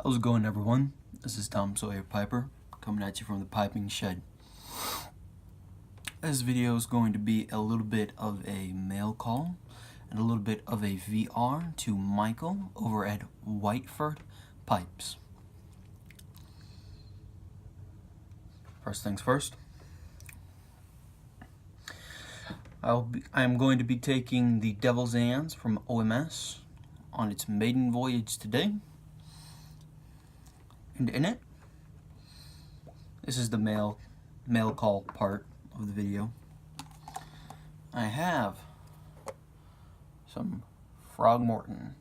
How's it going, everyone? This is Tom Sawyer Piper, coming at you from the piping shed. This video is going to be a little bit of a mail call and a little bit of a VR to Michael over at Whiteford Pipes. First things first, I am going to be taking the Devil's Hands from OMS on its maiden voyage today. And in it, this is the mail call part of the video. I have some Frogmorton.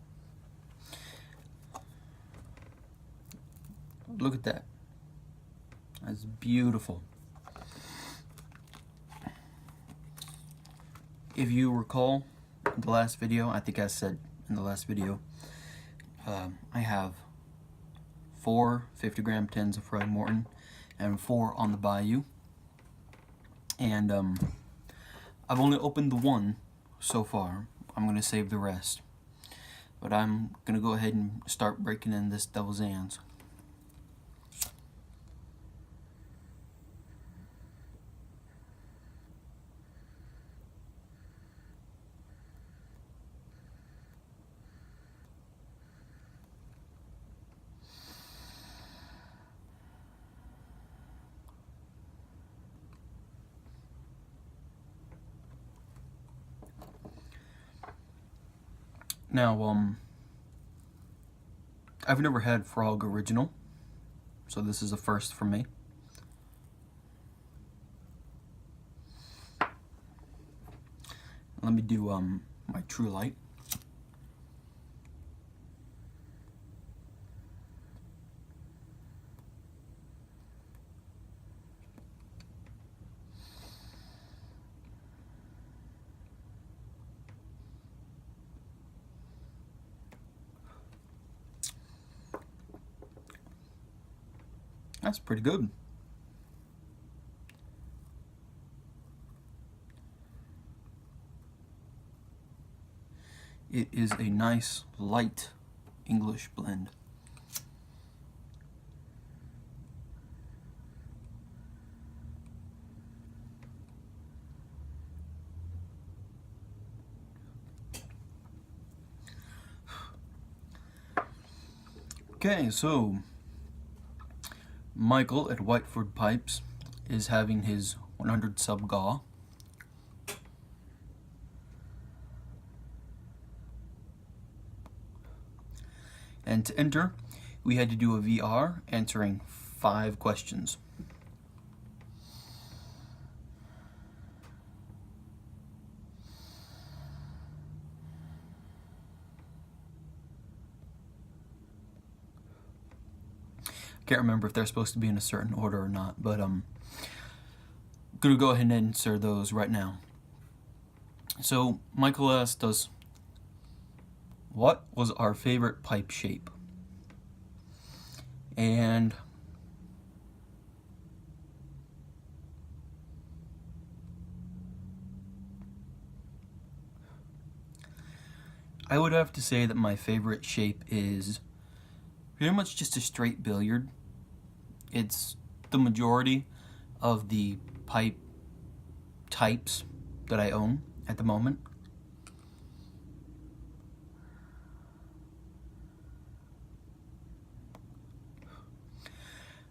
Look at that. That's beautiful. If you recall the last video, I think I said in the last video, I have 4 50-gram tins of Frogmorton and 4 on the bayou. And I've only opened the one so far. I'm going to save the rest. But I'm going to go ahead and start breaking in this Devil's Hands. Now, I've never had Frog Original, so this is a first for me. Let me do my True Light. That's pretty good. It is a nice, light English blend. Okay, so Michael at Whiteford Pipes is having his 100 Sub GAW. And to enter, we had to do a VR answering 5 questions. Can't remember if they're supposed to be in a certain order or not, but I'm gonna go ahead and answer those right now. So Michael asked us, what was our favorite pipe shape? And I would have to say that my favorite shape is pretty much just a straight billiard. It's the majority of the pipe types that I own at the moment.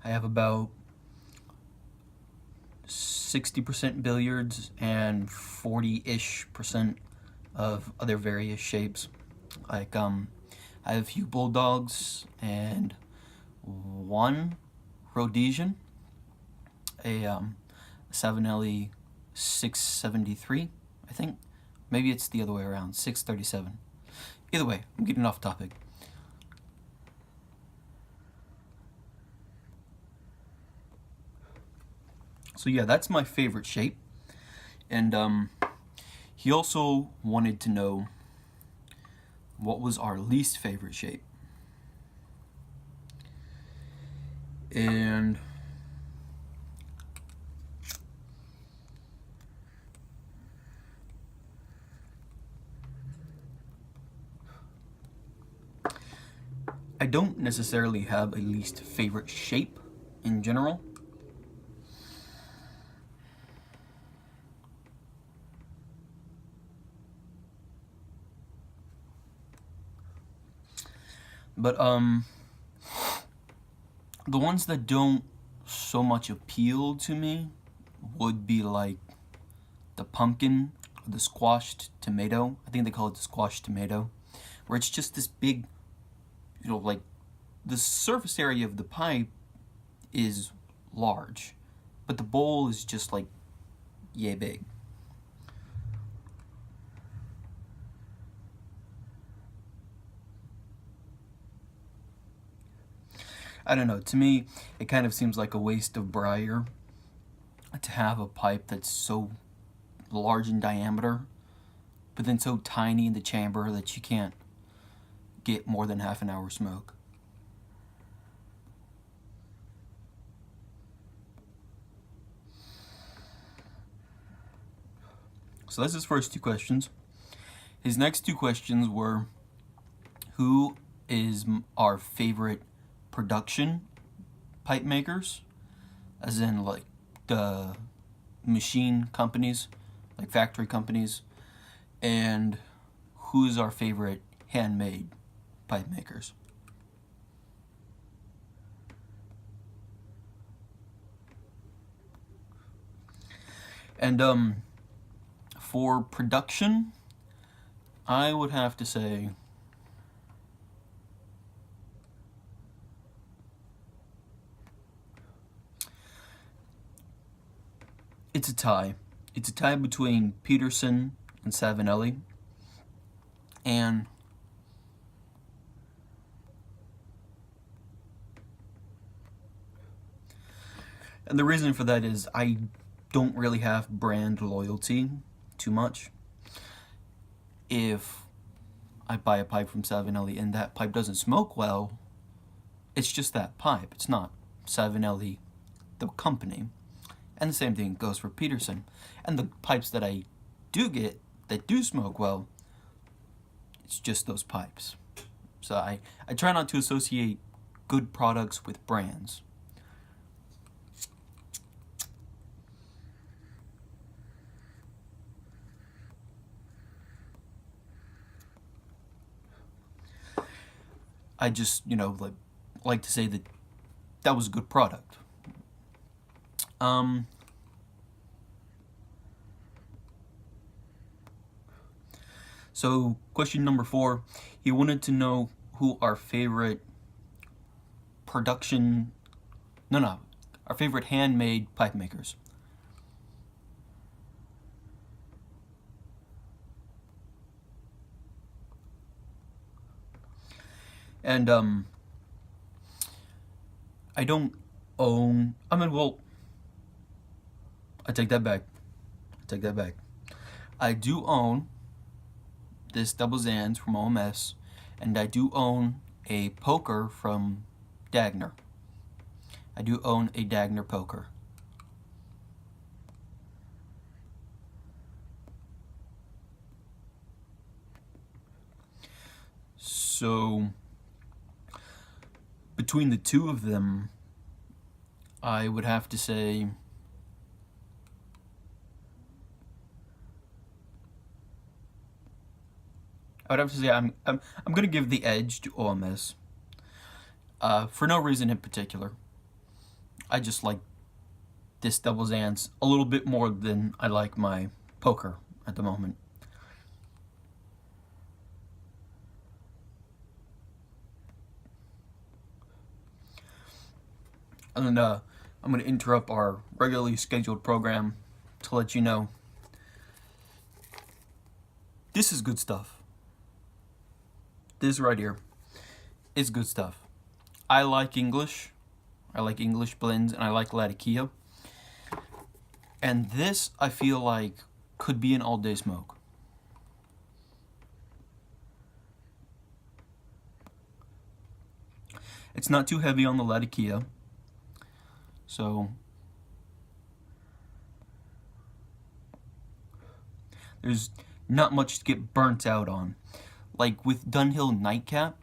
I have about 60% billiards and 40-ish% of other various shapes. Like I have a few bulldogs and 1 Rhodesian, a 7LE 673, I think. Maybe it's the other way around, 637. Either way, I'm getting off topic. So yeah, that's my favorite shape. And he also wanted to know what was our least favorite shape. And I don't necessarily have a least favorite shape in general. But the ones that don't so much appeal to me would be like the pumpkin, or the squashed tomato. I think they call it the squashed tomato, where it's just this big, like the surface area of the pipe is large, but the bowl is just like yay big. I don't know, to me, it kind of seems like a waste of briar to have a pipe that's so large in diameter, but then so tiny in the chamber that you can't get more than half an hour smoke. So that's his first two questions. His next two questions were, who is our favorite production pipe makers, as in like the machine companies, like factory companies, and who's our favorite handmade pipe makers. And for production, I would have to say it's a tie. It's a tie between Peterson and Savinelli. And the reason for that is I don't really have brand loyalty too much. If I buy a pipe from Savinelli and that pipe doesn't smoke well, it's just that pipe. It's not Savinelli, the company. And the same thing goes for Peterson. And the pipes that I do get that do smoke well, it's just those pipes. So I try not to associate good products with brands. I just, like to say that that was a good product. So question number 4, he wanted to know who our favorite our favorite handmade pipe makers. And I don't own, I take that back. I do own this double Zans from OMS, and I do own a poker from Dagner. I do own a Dagner poker. So between the two of them, I would have to say I'm gonna give the edge to OMS. For no reason in particular. I just like this double Zans a little bit more than I like my poker at the moment. And then I'm going to interrupt our regularly scheduled program to let you know this is good stuff. This right here is good stuff. I like English. I like English blends, and I like Latakia. And this, I feel like, could be an all-day smoke. It's not too heavy on the Latakia. So there's not much to get burnt out on. Like with Dunhill Nightcap,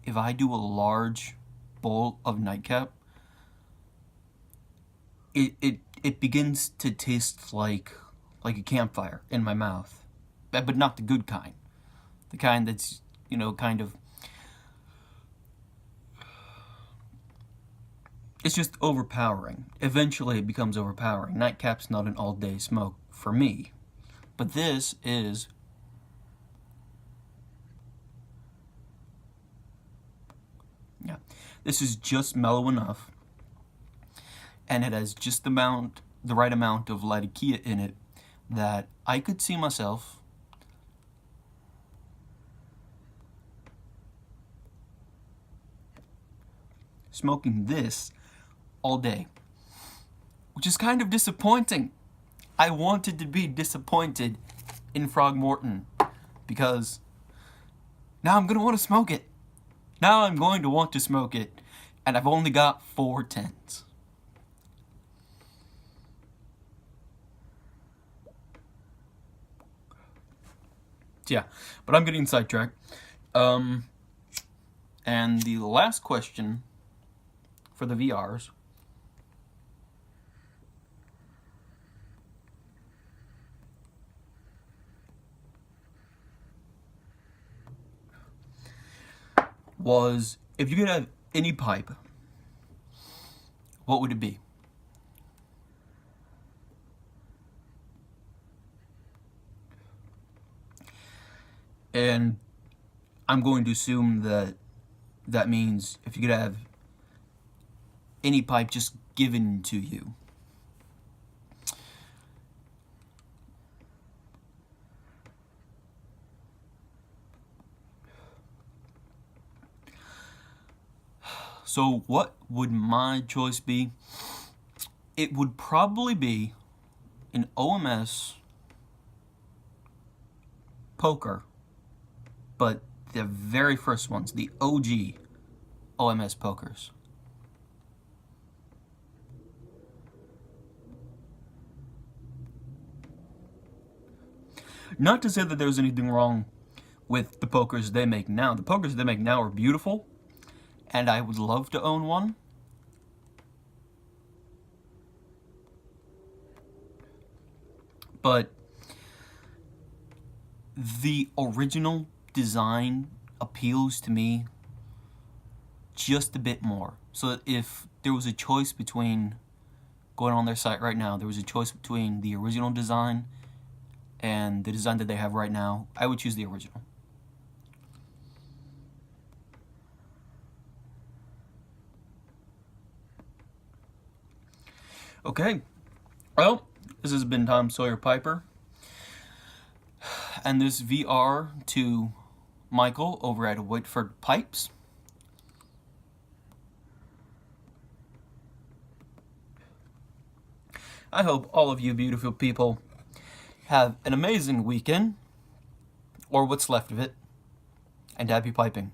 if I do a large bowl of nightcap, it begins to taste like a campfire in my mouth, but not the good kind. The kind that's, kind of, it's just overpowering. Eventually it becomes overpowering. Nightcap's not an all-day smoke for me, but this is this is just mellow enough, and it has just the right amount of latakia in it that I could see myself smoking this all day, which is kind of disappointing. I wanted to be disappointed in Frogmorton because now I'm gonna want to smoke it. Now I'm going to want to smoke it, and I've only got 4 10s. Yeah, but I'm getting sidetracked. And the last question for the VRs was, if you could have any pipe, what would it be? And I'm going to assume that means if you could have any pipe just given to you. So what would my choice be? It would probably be an OMS poker, but the very first ones, the OG OMS pokers. Not to say that there's anything wrong with the pokers they make now. The pokers they make now are beautiful, and I would love to own one. But the original design appeals to me just a bit more. So if there was a choice between, going on their site right now, there was a choice between the original design and the design that they have right now, I would choose the original. Okay, well, this has been Tom Sawyer Piper, and this VR to Michael over at Whiteford Pipes. I hope all of you beautiful people have an amazing weekend, or what's left of it, and happy piping.